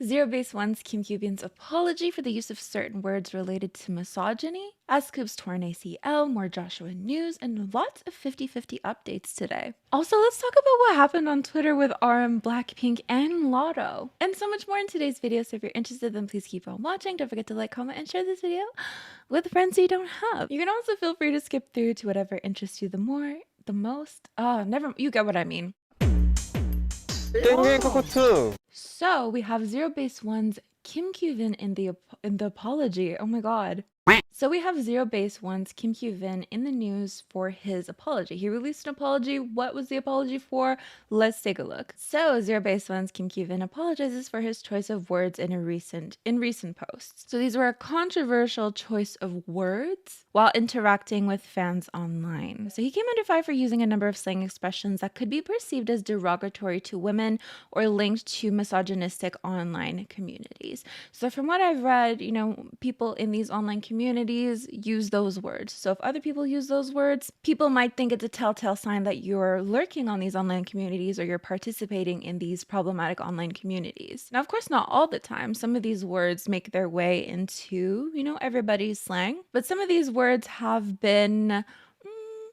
Zerobaseone's Kim Gyu Vin's apology for the use of certain words related to misogyny, S.Coups Torn ACL, more Joshua news, and lots of 50-50 updates today. Also, let's talk about what happened on Twitter with RM, BLACKPINK, and Latto, and so much more in today's video. So if you're interested, then please keep on watching. Don't forget to like, comment, and share this video with friends you don't have. You can also feel free to skip through to whatever interests you the most. You get what I mean. So we have Zerobaseone's Kim Gyu Vin in the apology. Oh my god. So we have Zerobaseone's Kim Gyu Vin in the news for his apology. He released an apology. What was the apology for? Let's take a look. So Zerobaseone's Kim Gyu Vin apologizes for his choice of words in recent posts. So these were a controversial choice of words while interacting with fans online. So he came under fire for using a number of slang expressions that could be perceived as derogatory to women or linked to misogynistic online communities. So from what I've read, people in these online communities use those words. So if other people use those words, people might think it's a telltale sign that you're lurking on these online communities or you're participating in these problematic online communities. Now, of course, not all the time. Some of these words make their way into, everybody's slang, but some of these words have been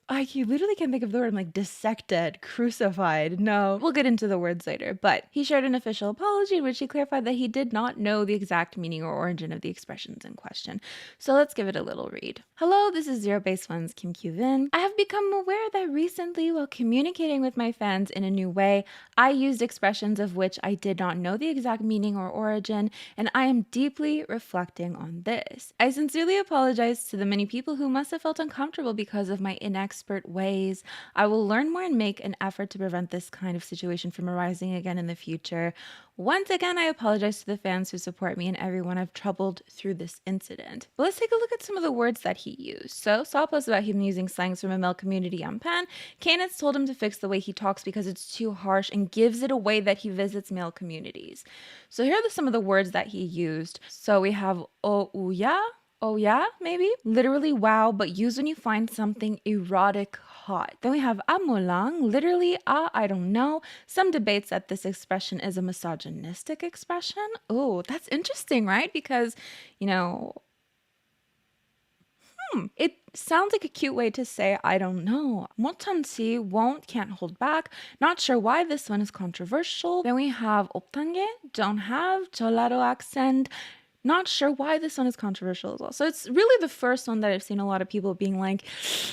I literally can't think of the word. I'm like dissected, crucified. No, we'll get into the words later. But he shared an official apology in which he clarified that he did not know the exact meaning or origin of the expressions in question. So let's give it a little read. Hello, this is Zerobaseone's Kim Gyu Vin. I have become aware that recently, while communicating with my fans in a new way, I used expressions of which I did not know the exact meaning or origin, and I am deeply reflecting on this. I sincerely apologize to the many people who must have felt uncomfortable because of my inexpert ways. I will learn more and make an effort to prevent this kind of situation from arising again in the future. Once again, I apologize to the fans who support me and everyone I've troubled through this incident. But let's take a look at some of the words that he used. So, saw a post about him using slangs from a male community on Pan. Kanet's told him to fix the way he talks because it's too harsh and gives it away that he visits male communities. So here are some of the words that he used. So we have ouya. Oh yeah, maybe? Literally wow, but used when you find something erotic hot. Then we have amolang, literally I don't know. Some debates that this expression is a misogynistic expression. Oh, that's interesting, right? Because, it sounds like a cute way to say I don't know. 못참지, won't, can't hold back. Not sure why this one is controversial. Then we have 없단게, don't have, 전라도 accent. Not sure why this one is controversial as well. So it's really the first one that I've seen a lot of people being like,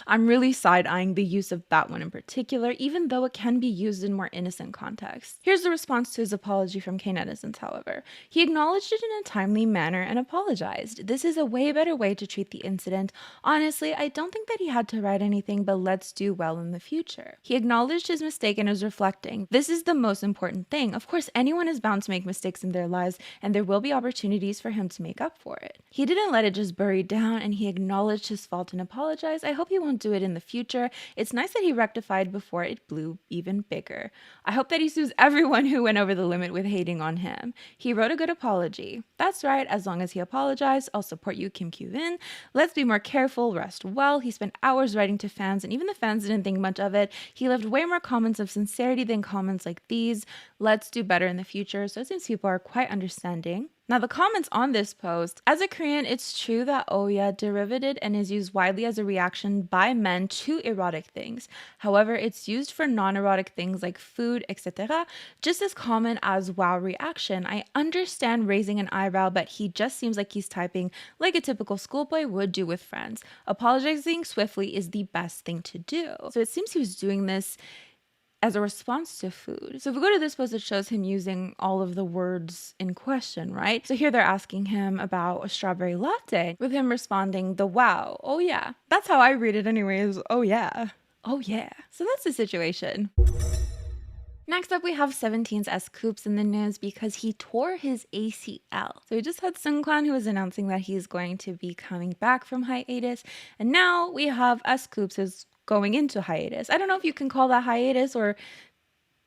I'm really side-eyeing the use of that one in particular, even though it can be used in more innocent contexts. Here's the response to his apology from K-netizens, however. He acknowledged it in a timely manner and apologized. This is a way better way to treat the incident. Honestly, I don't think that he had to write anything, but let's do well in the future. He acknowledged his mistake and is reflecting. This is the most important thing. Of course, anyone is bound to make mistakes in their lives, and there will be opportunities for him to make up for it. He didn't let it just bury down, and he acknowledged his fault and apologized. I hope he won't do it in the future. It's nice that he rectified before it blew even bigger. I hope that he sues everyone who went over the limit with hating on him. He wrote a good apology. That's right, as long as he apologized, I'll support you, Kim Gyu Vin. Let's be more careful, rest well. He spent hours writing to fans, and even the fans didn't think much of it. He left way more comments of sincerity than comments like these. Let's do better in the future. So it seems people are quite understanding. Now, the comments on this post, as a Korean, it's true that oya derivative and is used widely as a reaction by men to erotic things. However, it's used for non-erotic things like food, etc., just as common as wow reaction. I understand raising an eyebrow, but he just seems like he's typing like a typical schoolboy would do with friends. Apologizing swiftly is the best thing to do. So it seems he was doing this as a response to food. So if we go to this post, it shows him using all of the words in question, right? So here they're asking him about a strawberry latte, with him responding, the wow, oh yeah. That's how I read it anyways, oh yeah. Oh yeah. So that's the situation. Next up, we have 17's S.Coups in the news because he tore his ACL. So we just had S.Coups who was announcing that he's going to be coming back from hiatus. And now we have S.Coups who's going into hiatus. I don't know if you can call that hiatus or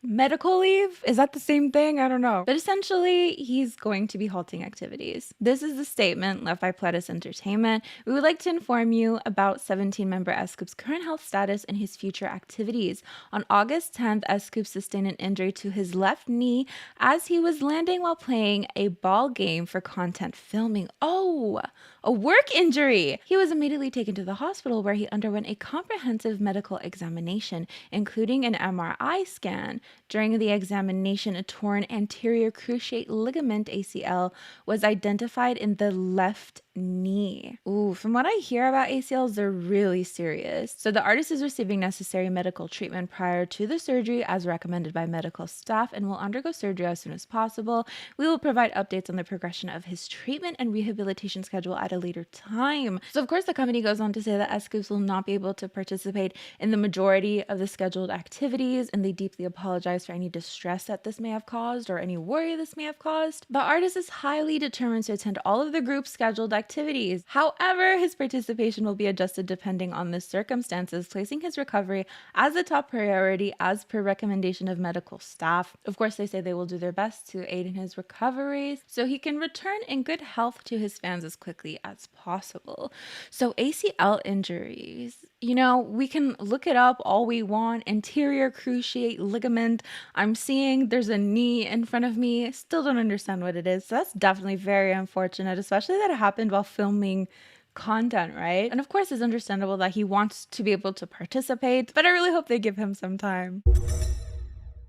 medical leave? Is that the same thing? I don't know. But essentially, he's going to be halting activities. This is the statement left by Pledis Entertainment. We would like to inform you about 17-member S.Coups' current health status and his future activities. On August 10th, S.Coups sustained an injury to his left knee as he was landing while playing a ball game for content filming. Oh, a work injury! He was immediately taken to the hospital where he underwent a comprehensive medical examination, including an MRI scan. During the examination, a torn anterior cruciate ligament ACL was identified in the left knee. Ooh, from what I hear about ACLs, they're really serious. So the artist is receiving necessary medical treatment prior to the surgery as recommended by medical staff and will undergo surgery as soon as possible. We will provide updates on the progression of his treatment and rehabilitation schedule at a later time. So of course the company goes on to say that S.Coups will not be able to participate in the majority of the scheduled activities, and they deeply apologize for any distress that this may have caused or any worry this may have caused. The artist is highly determined to attend all of the group's scheduled activities. However, his participation will be adjusted depending on the circumstances, placing his recovery as a top priority as per recommendation of medical staff. Of course, they say they will do their best to aid in his recovery so he can return in good health to his fans as quickly as possible. So ACL injuries, you know, we can look it up all we want. Anterior cruciate ligament. I'm seeing there's a knee in front of me. Still don't understand what it is. So that's definitely very unfortunate, especially that it happened while filming content, right? And of course, it's understandable that he wants to be able to participate, but I really hope they give him some time.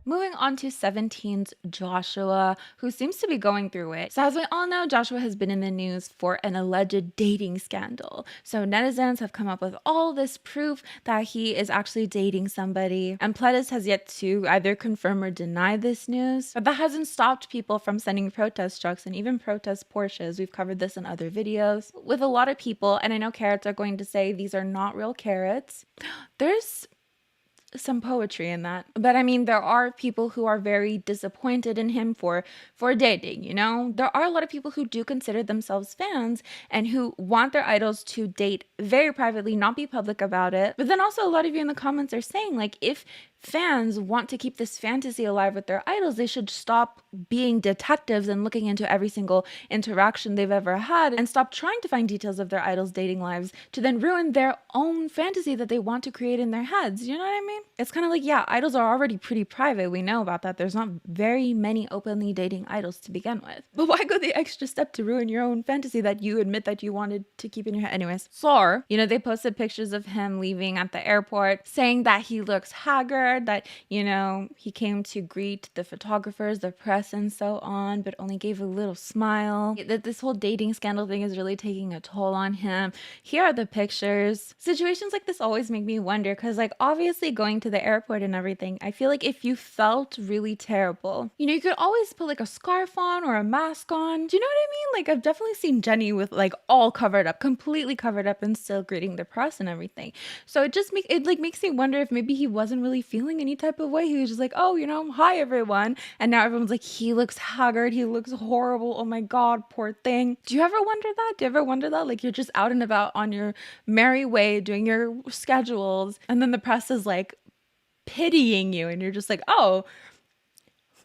Moving on to 17's Joshua, who seems to be going through it. So as we all know, Joshua has been in the news for an alleged dating scandal. So netizens have come up with all this proof that he is actually dating somebody. And Pledis has yet to either confirm or deny this news. But that hasn't stopped people from sending protest trucks and even protest Porsches. We've covered this in other videos. With a lot of people, and I know carrots are going to say these are not real carrots. There's some poetry in that, but I mean, there are people who are very disappointed in him for dating, you know. There are a lot of people who do consider themselves fans and who want their idols to date very privately, not be public about it. But then also a lot of you in the comments are saying, like, if fans want to keep this fantasy alive with their idols, they should stop being detectives and looking into every single interaction they've ever had and stop trying to find details of their idols' dating lives to then ruin their own fantasy that they want to create in their heads. You know what I mean? It's kind of like, yeah, idols are already pretty private. We know about that. There's not very many openly dating idols to begin with. But why go the extra step to ruin your own fantasy that you admit that you wanted to keep in your head? Anyways, Sar, you know, they posted pictures of him leaving at the airport saying that he looks haggard, that, you know, he came to greet the photographers, the press, and so on, but only gave a little smile. That this whole dating scandal thing is really taking a toll on him. Here are the pictures. Situations like this always make me wonder, because, like, obviously going to the airport and everything, I feel like if you felt really terrible, you know, you could always put like a scarf on or a mask on. Do you know what I mean? Like, I've definitely seen Jenny with like all covered up, completely covered up, and still greeting the press and everything. So it just makes me wonder if maybe he wasn't really feeling any type of way. He was just like, oh, you know, hi everyone. And now everyone's like, he looks haggard, he looks horrible, oh my god, poor thing. Do you ever wonder that? Do you ever wonder that? Like, you're just out and about on your merry way doing your schedules, and then the press is like pitying you, and you're just like, oh,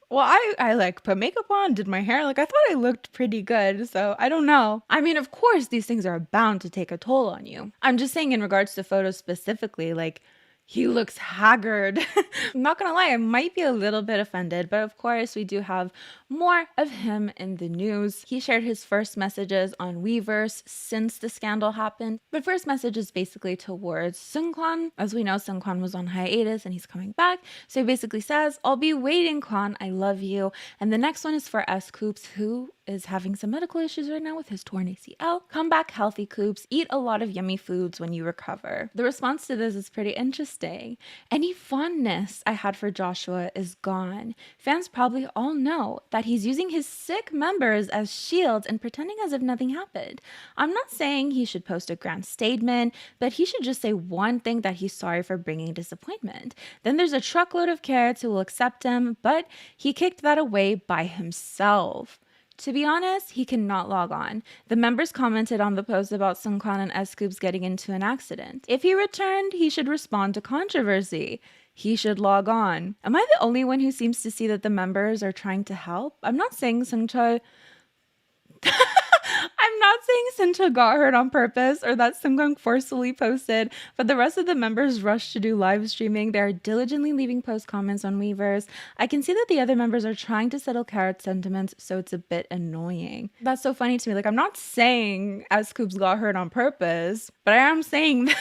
well, I like put makeup on, did my hair, like I thought I looked pretty good, so I don't know. I mean, of course these things are bound to take a toll on you. I'm just saying in regards to photos specifically, like, he looks haggard. I'm not gonna lie, I might be a little bit offended, but of course we do have more of him in the news. He shared his first messages on Weverse since the scandal happened. The first message is basically towards Seungkwan. As we know, Seungkwan was on hiatus and he's coming back. So he basically says, I'll be waiting, Kwan, I love you. And the next one is for S.Coups, who is having some medical issues right now with his torn ACL. Come back healthy, Coups. Eat a lot of yummy foods when you recover. The response to this is pretty interesting. Any fondness I had for Joshua is gone. Fans probably all know that he's using his sick members as shields and pretending as if nothing happened. I'm not saying he should post a grand statement, but he should just say one thing, that he's sorry for bringing disappointment. Then there's a truckload of carrots who will accept him, but he kicked that away by himself. To be honest, he cannot log on. The members commented on the post about Seungkwan and S.Coups getting into an accident. If he returned, he should respond to controversy. he should log on. Am I the only one who seems to see that the members are trying to help? I'm not saying Seungcha I'm not saying Sincha got hurt on purpose or that Seungkang forcefully posted, but the rest of the members rushed to do live streaming. They are diligently leaving post comments on Weverse. I can see that the other members are trying to settle Carrot's sentiments, so it's a bit annoying. That's so funny to me. Like, I'm not saying S.Coups got hurt on purpose, but I am saying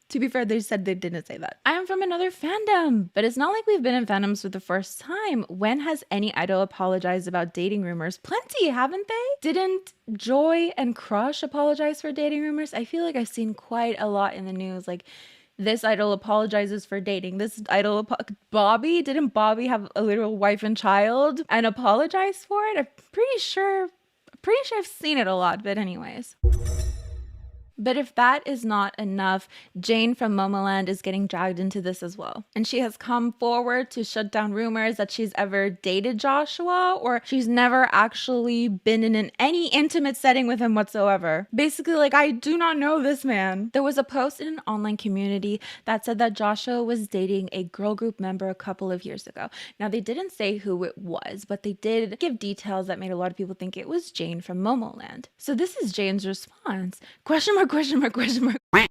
to be fair, they said they didn't say that. I am from another fandom, but it's not like we've been in fandoms for the first time. When has any idol apologized about dating rumors? Plenty, haven't they? Didn't Joy and Crush apologize for dating rumors? I feel like I've seen quite a lot in the news, like this idol apologizes for dating. This idol, Bobby, didn't Bobby have a literal wife and child and apologize for it? I'm pretty sure I've seen it a lot, but anyways. But if that is not enough, Jane from Momoland is getting dragged into this as well. And she has come forward to shut down rumors that she's ever dated Joshua or she's never actually been in any intimate setting with him whatsoever. Basically, like, I do not know this man. There was a post in an online community that said that Joshua was dating a girl group member a couple of years ago. Now, they didn't say who it was, but they did give details that made a lot of people think it was Jane from Momoland. So this is Jane's response. Question mark.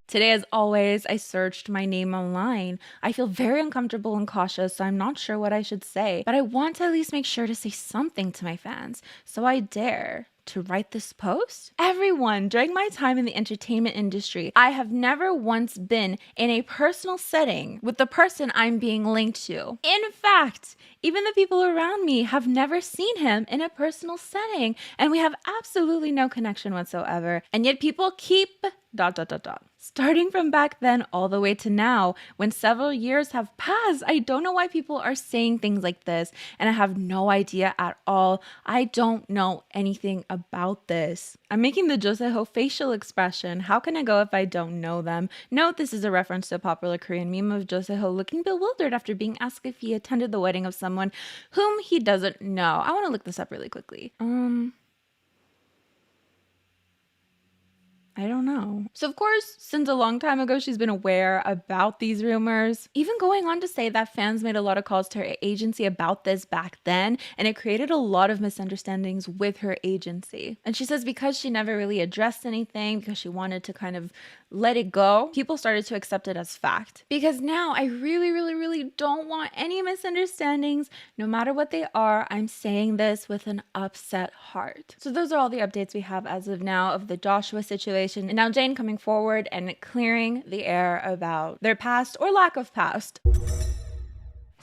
Today, as always, I searched my name online. I feel very uncomfortable and cautious, so I'm not sure what I should say, but I want to at least make sure to say something to my fans. So I dare to write this post? Everyone, during my time in the entertainment industry, I have never once been in a personal setting with the person I'm being linked to. In fact, even the people around me have never seen him in a personal setting, and we have absolutely no connection whatsoever. And yet people keep ... Starting from back then all the way to now, when several years have passed, I don't know why people are saying things like this, and I have no idea at all. I don't know anything about this. I'm making the Joseho facial expression. How can I go if I don't know them? Note this is a reference to a popular Korean meme of Joseho looking bewildered after being asked if he attended the wedding of someone whom he doesn't know. I want to look this up really quickly. I don't know. So of course, since a long time ago, she's been aware about these rumors, even going on to say that fans made a lot of calls to her agency about this back then, and it created a lot of misunderstandings with her agency. And she says because she never really addressed anything, because she wanted to kind of let it go, people started to accept it as fact. Because now I really don't want any misunderstandings, no matter what they are. I'm saying this with an upset heart. So those are all the updates we have as of now of the Joshua situation. And now Jane coming forward and clearing the air about their past or lack of past.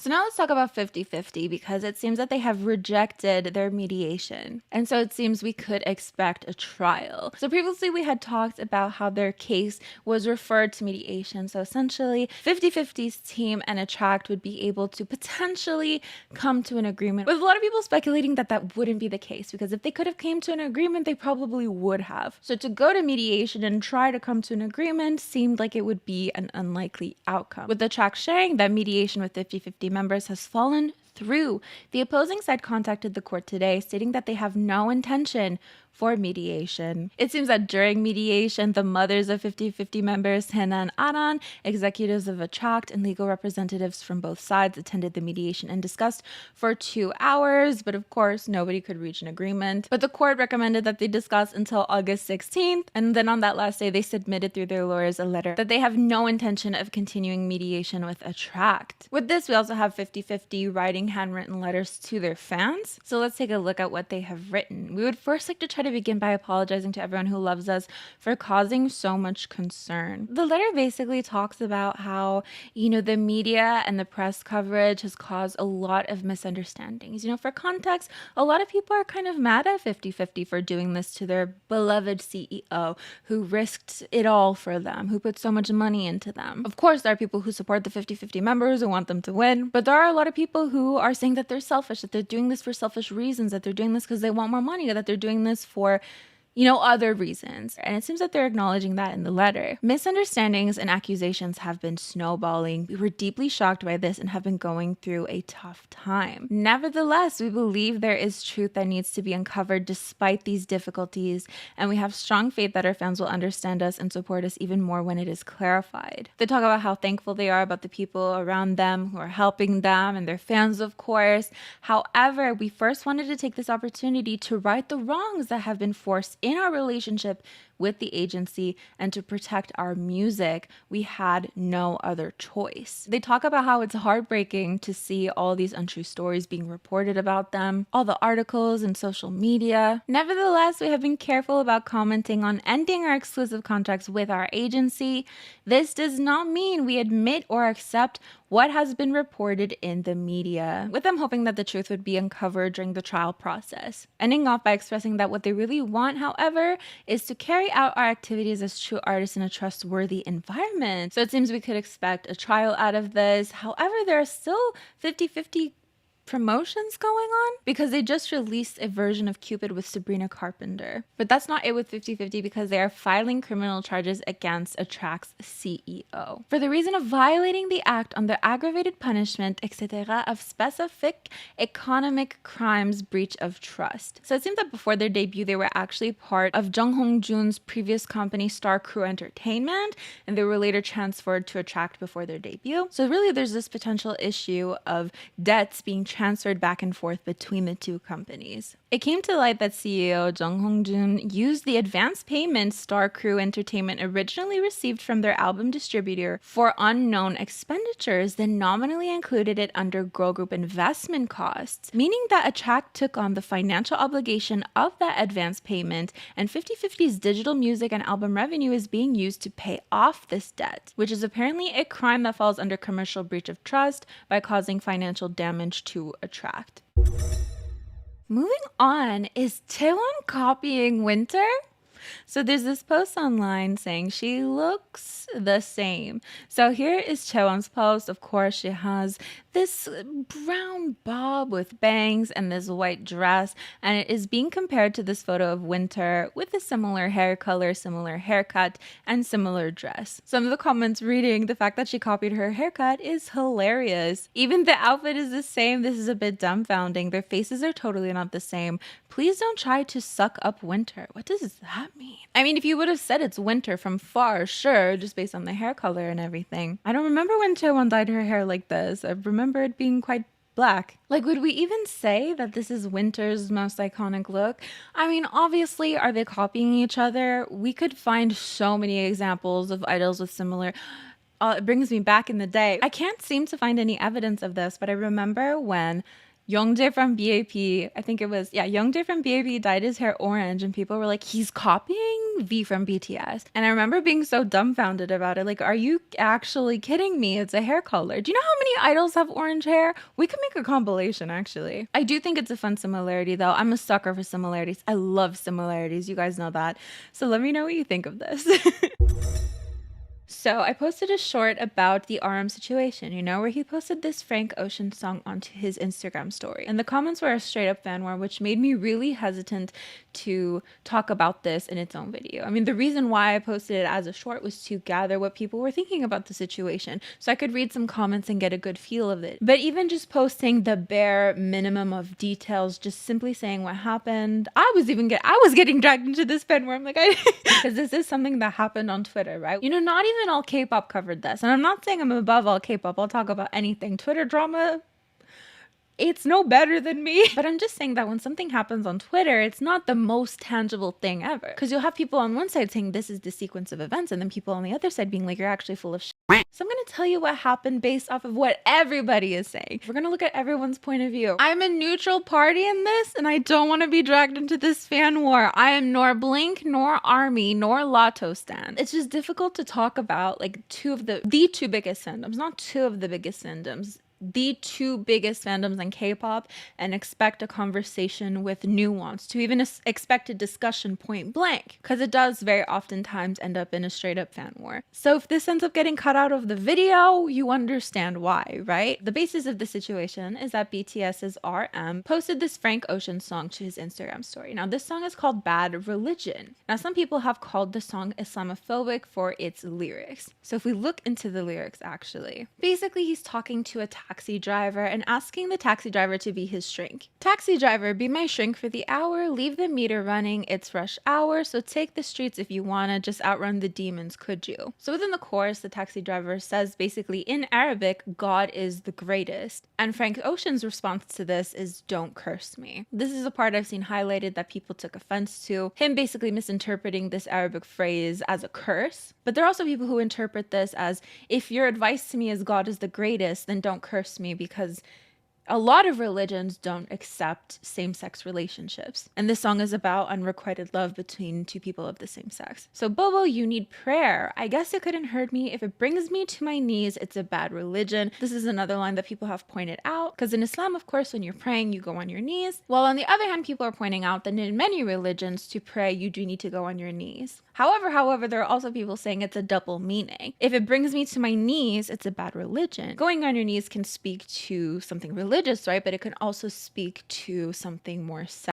So now let's talk about FiftyFifty, because it seems that they have rejected their mediation. And so it seems we could expect a trial. So previously we had talked about how their case was referred to mediation. So essentially FiftyFifty's team and Attract would be able to potentially come to an agreement, with a lot of people speculating that that wouldn't be the case, because if they could have came to an agreement, they probably would have. So to go to mediation and try to come to an agreement seemed like it would be an unlikely outcome, with Attract sharing that mediation with FiftyFifty members has fallen through. The opposing side contacted the court today, stating that they have no intention for mediation. It seems that during mediation, the mothers of FiftyFifty members, Hena and Aran, executives of Attract, and legal representatives from both sides attended the mediation and discussed for 2 hours, but of course, nobody could reach an agreement. But the court recommended that they discuss until August 16th, and then on that last day, they submitted through their lawyers a letter that they have no intention of continuing mediation with Attract. With this, we also have FiftyFifty writing handwritten letters to their fans. So let's take a look at what they have written. We would first like to try to begin by apologizing to everyone who loves us for causing so much concern. The letter basically talks about how, the media and the press coverage has caused a lot of misunderstandings. For context, a lot of people are kind of mad at FiftyFifty for doing this to their beloved CEO, who risked it all for them, who put so much money into them. Of course, there are people who support the FiftyFifty members, who want them to win, but there are a lot of people who are saying that they're selfish, that they're doing this for selfish reasons, that they're doing this because they want more money, that they're doing this for other reasons. And it seems that they're acknowledging that in the letter. Misunderstandings and accusations have been snowballing. We were deeply shocked by this and have been going through a tough time. Nevertheless, we believe there is truth that needs to be uncovered despite these difficulties, and we have strong faith that our fans will understand us and support us even more when it is clarified. They talk about how thankful they are about the people around them who are helping them and their fans, of course. However, we first wanted to take this opportunity to right the wrongs that have been forced in our relationship with the agency and to protect our music. We had no other choice. They talk about how it's heartbreaking to see all these untrue stories being reported about them, all the articles and social media. Nevertheless, we have been careful about commenting on ending our exclusive contracts with our agency. This does not mean we admit or accept what has been reported in the media, with them hoping that the truth would be uncovered during the trial process. Ending off by expressing that what they really want, however, is to carry out our activities as true artists in a trustworthy environment. So it seems we could expect a trial out of this. However, there are still 50-50 promotions going on because they just released a version of Cupid with Sabrina Carpenter. But that's not it with 50-50 because they are filing criminal charges against Attract's CEO for the reason of violating the act on the aggravated punishment, etc. of specific economic crimes breach of trust. So it seems that before their debut, they were actually part of Jung Hong-jun's previous company, Star Crew Entertainment, and they were later transferred to Attract before their debut. So really there's this potential issue of debts being transferred back and forth between the two companies. It came to light that CEO Jung Hong-jun used the advance payment Star Crew Entertainment originally received from their album distributor for unknown expenditures, then nominally included it under girl group investment costs, meaning that Attract took on the financial obligation of that advance payment, and 50-50's digital music and album revenue is being used to pay off this debt, which is apparently a crime that falls under commercial breach of trust by causing financial damage to Attract. Moving on, is Chaewon copying Winter? So there's this post online saying she looks the same. So here is Chaewon's post. Of course, she has this brown bob with bangs and this white dress, and it is being compared to this photo of Winter with a similar hair color, similar haircut, and similar dress. Some of the comments reading the fact that she copied her haircut is hilarious. Even the outfit is the same. This is a bit dumbfounding. Their faces are totally not the same. Please don't try to suck up Winter. What does that mean? I mean, if you would have said it's Winter from far, sure, just based on the hair color and everything. I don't remember when Chaewon dyed her hair like this. I remember it being quite black. Like, would we even say that this is Winter's most iconic look? I mean, obviously, are they copying each other? We could find so many examples of idols with similar... it brings me back in the day. I can't seem to find any evidence of this, but I remember when Youngjae from BAP, I think it was, Youngjae from BAP dyed his hair orange and people were like, he's copying V from BTS. And I remember being so dumbfounded about it. Like, are you actually kidding me? It's a hair color. Do you know how many idols have orange hair? We could make a compilation, actually. I do think it's a fun similarity, though. I'm a sucker for similarities. I love similarities. You guys know that. So let me know what you think of this. So I posted a short about the RM situation, where he posted this Frank Ocean song onto his Instagram story. And the comments were a straight up fan war, which made me really hesitant to talk about this in its own video. I mean, the reason why I posted it as a short was to gather what people were thinking about the situation, so I could read some comments and get a good feel of it. But even just posting the bare minimum of details, just simply saying what happened, I was getting dragged into this fan war. I'm like, because this is something that happened on Twitter, right? Not even all K-pop covered this. And I'm not saying I'm above all K-pop. I'll talk about anything. Twitter drama, it's no better than me. But I'm just saying that when something happens on Twitter, it's not the most tangible thing ever. Because you'll have people on one side saying this is the sequence of events, and then people on the other side being like, you're actually full of shit. So I'm going to tell you what happened based off of what everybody is saying. We're going to look at everyone's point of view. I'm a neutral party in this, and I don't want to be dragged into this fan war. I am nor Blink, nor ARMY, nor Latto stan. It's just difficult to talk about like the two biggest fandoms, not two of the biggest fandoms the two biggest fandoms in K-pop and expect a conversation with nuance, to even expect a discussion point blank, because it does very oftentimes end up in a straight up fan war. So if this ends up getting cut out of the video, you understand why, right? The basis of the situation is that BTS's RM posted this Frank Ocean song to his Instagram story. Now this song is called Bad Religion. Now some people have called the song Islamophobic for its lyrics. So if we look into the lyrics, actually, basically he's talking to a taxi driver and asking the taxi driver to be his shrink. Taxi driver, be my shrink for the hour, leave the meter running, it's rush hour, so take the streets if you wanna, just outrun the demons, could you? So within the chorus, the taxi driver says basically in Arabic, God is the greatest. And Frank Ocean's response to this is, don't curse me. This is a part I've seen highlighted that people took offense to, him basically misinterpreting this Arabic phrase as a curse. But there are also people who interpret this as, if your advice to me is God is the greatest, then don't curse me, because a lot of religions don't accept same-sex relationships. And this song is about unrequited love between two people of the same sex. So Bobo, you need prayer. I guess it couldn't hurt me. If it brings me to my knees, it's a bad religion. This is another line that people have pointed out, because in Islam, of course, when you're praying, you go on your knees. While on the other hand, people are pointing out that in many religions, to pray, you do need to go on your knees. However, there are also people saying it's a double meaning. If it brings me to my knees, it's a bad religion. Going on your knees can speak to something religious, right? But it can also speak to something more sexual.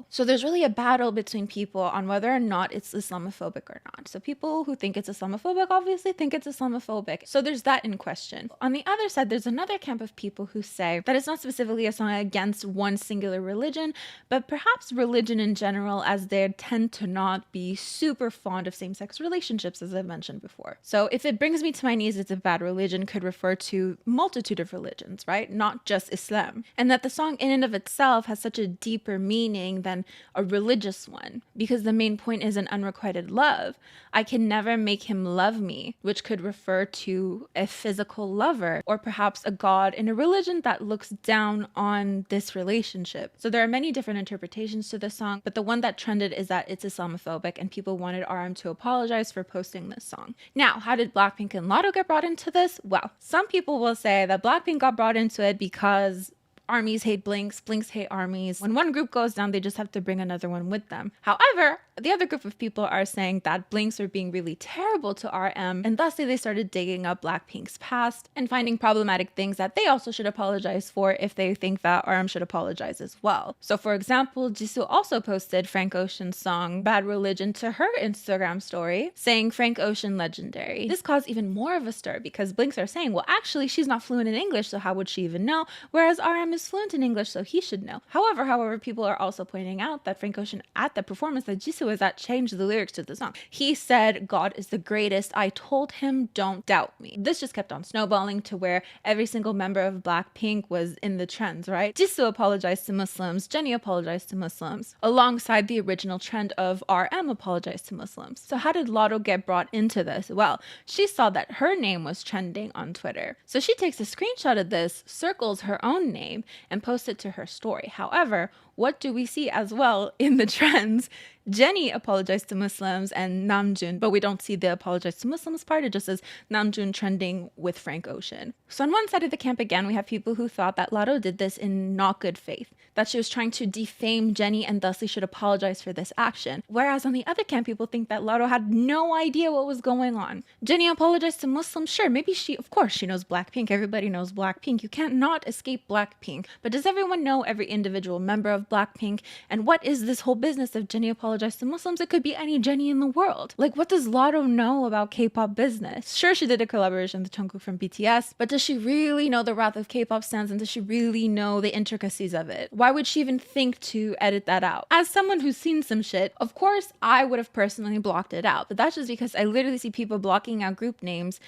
So there's really a battle between people on whether or not it's Islamophobic or not. So people who think it's Islamophobic obviously think it's Islamophobic. So there's that in question. On the other side, there's another camp of people who say that it's not specifically a song against one singular religion, but perhaps religion in general, as they tend to not be super fond of same-sex relationships, as I've mentioned before. So if it brings me to my knees, it's a bad religion could refer to multitude of religions, right? Not just Islam. And that the song in and of itself has such a deeper meaning than a religious one, because the main point is an unrequited love. I can never make him love me, which could refer to a physical lover, or perhaps a god in a religion that looks down on this relationship. So there are many different interpretations to this song, but the one that trended is that it's Islamophobic, and people wanted RM to apologize for posting this song. Now, how did BLACKPINK and Latto get brought into this? Well, some people will say that BLACKPINK got brought into it because armies hate Blinks, Blinks hate armies. When one group goes down, they just have to bring another one with them. However, the other group of people are saying that Blinks are being really terrible to RM, and thusly they started digging up BLACKPINK's past and finding problematic things that they also should apologize for if they think that RM should apologize as well. So for example, Jisoo also posted Frank Ocean's song Bad Religion to her Instagram story, saying Frank Ocean legendary. This caused even more of a stir because Blinks are saying, well, actually she's not fluent in English, so how would she even know? Whereas RM is fluent in English, so he should know. However, people are also pointing out that Frank Ocean at the performance that Jisoo was at changed the lyrics to the song. He said, God is the greatest. I told him, don't doubt me. This just kept on snowballing to where every single member of BLACKPINK was in the trends, right? Jisoo apologized to Muslims, Jennie apologized to Muslims, alongside the original trend of RM apologized to Muslims. So how did Latto get brought into this? Well, she saw that her name was trending on Twitter. So she takes a screenshot of this, circles her own name, and posts it to her story. However, what do we see as well in the trends? Jennie apologized to Muslims and Namjoon, but we don't see the apologize to Muslims part. It just says Namjoon trending with Frank Ocean. So on one side of the camp, again, we have people who thought that Latto did this in not good faith, that she was trying to defame Jennie and thusly should apologize for this action. Whereas on the other camp, people think that Latto had no idea what was going on. Jennie apologized to Muslims. Sure, maybe of course she knows BLACKPINK. Everybody knows BLACKPINK. You can't not escape BLACKPINK. But does everyone know every individual member of BLACKPINK? And what is this whole business of Jennie apologized to Muslims? It could be any Jennie in the world. Like, what does Latto know about K-pop business? Sure, she did a collaboration with Jungkook from BTS, but does she really know the wrath of K-pop stans, and does she really know the intricacies of it? Why would she even think to edit that out? As someone who's seen some shit, of course, I would have personally blocked it out, but that's just because I literally see people blocking out group names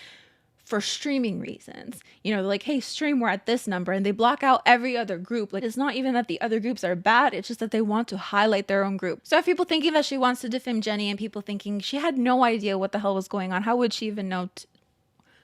for streaming reasons. You know, like, hey, stream, we're at this number, and they block out every other group. Like, it's not even that the other groups are bad, it's just that they want to highlight their own group. So if people thinking that she wants to defame Jennie and people thinking she had no idea what the hell was going on, how would she even know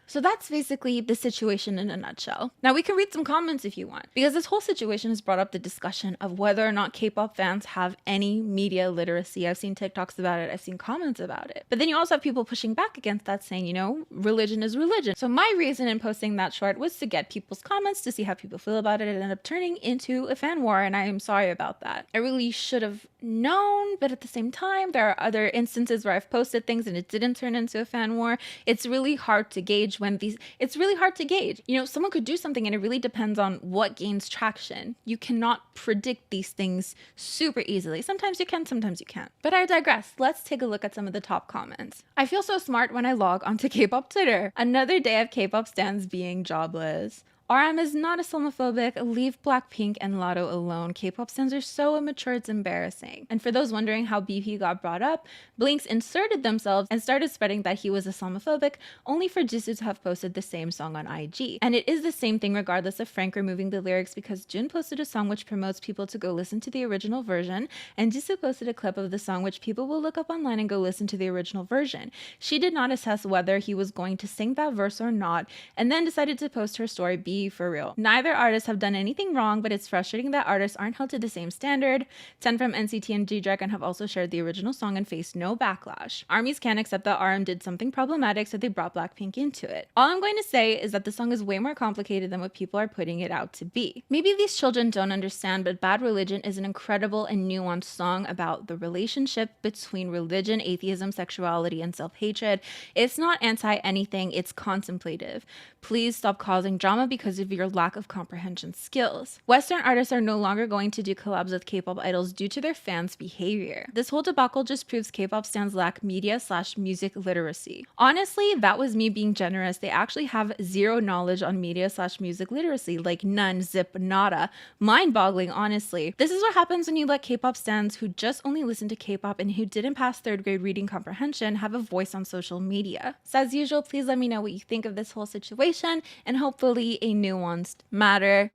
So that's basically the situation in a nutshell. Now we can read some comments if you want, because this whole situation has brought up the discussion of whether or not K-pop fans have any media literacy. I've seen TikToks about it, I've seen comments about it. But then you also have people pushing back against that, saying, you know, religion is religion. So my reason in posting that short was to get people's comments, to see how people feel about it. It ended up turning into a fan war, and I am sorry about that. I really should have known, but at the same time, there are other instances where I've posted things and it didn't turn into a fan war. It's really hard to gauge it's really hard to gauge. You know, someone could do something and it really depends on what gains traction. You cannot predict these things super easily. Sometimes you can, sometimes you can't. But I digress. Let's take a look at some of the top comments. I feel so smart when I log onto K-pop Twitter. Another day of K-pop stans being jobless. RM is not Islamophobic. Leave BLACKPINK and Latto alone. K-pop stans are so immature, it's embarrassing. And for those wondering how BP got brought up, Blinks inserted themselves and started spreading that he was Islamophobic, only for Jisoo to have posted the same song on IG. And it is the same thing regardless of Frank removing the lyrics, because Jun posted a song which promotes people to go listen to the original version, and Jisoo posted a clip of the song which people will look up online and go listen to the original version. She did not assess whether he was going to sing that verse or not, and then decided to post her story. Be for real. Neither artist have done anything wrong, but it's frustrating that artists aren't held to the same standard. 10 from NCT and G-Dragon have also shared the original song and faced no backlash. ARMYs can't accept that RM did something problematic, so they brought BLACKPINK into it. All I'm going to say is that the song is way more complicated than what people are putting it out to be. Maybe these children don't understand, but Bad Religion is an incredible and nuanced song about the relationship between religion, atheism, sexuality, and self-hatred. It's not anti-anything, it's contemplative. Please stop causing drama because of your lack of comprehension skills. Western artists are no longer going to do collabs with K-pop idols due to their fans' behavior. This whole debacle just proves K-pop stans lack media/music literacy. Honestly, that was me being generous. They actually have zero knowledge on media/music literacy, like none, zip, nada. Mind-boggling, honestly. This is what happens when you let K-pop stans who just only listen to K-pop and who didn't pass 3rd grade reading comprehension have a voice on social media. So as usual, please let me know what you think of this whole situation, and hopefully a nuanced matter.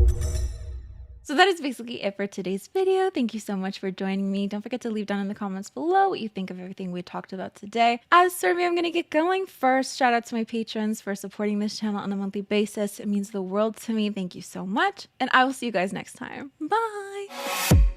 So that is basically it for today's video. Thank you so much for joining me. Don't forget to leave down in the comments below what you think of everything we talked about today. As for me, I'm going to get going. First, shout out to my patrons for supporting this channel on a monthly basis. It means the world to me. Thank you so much. And I will see you guys next time. Bye!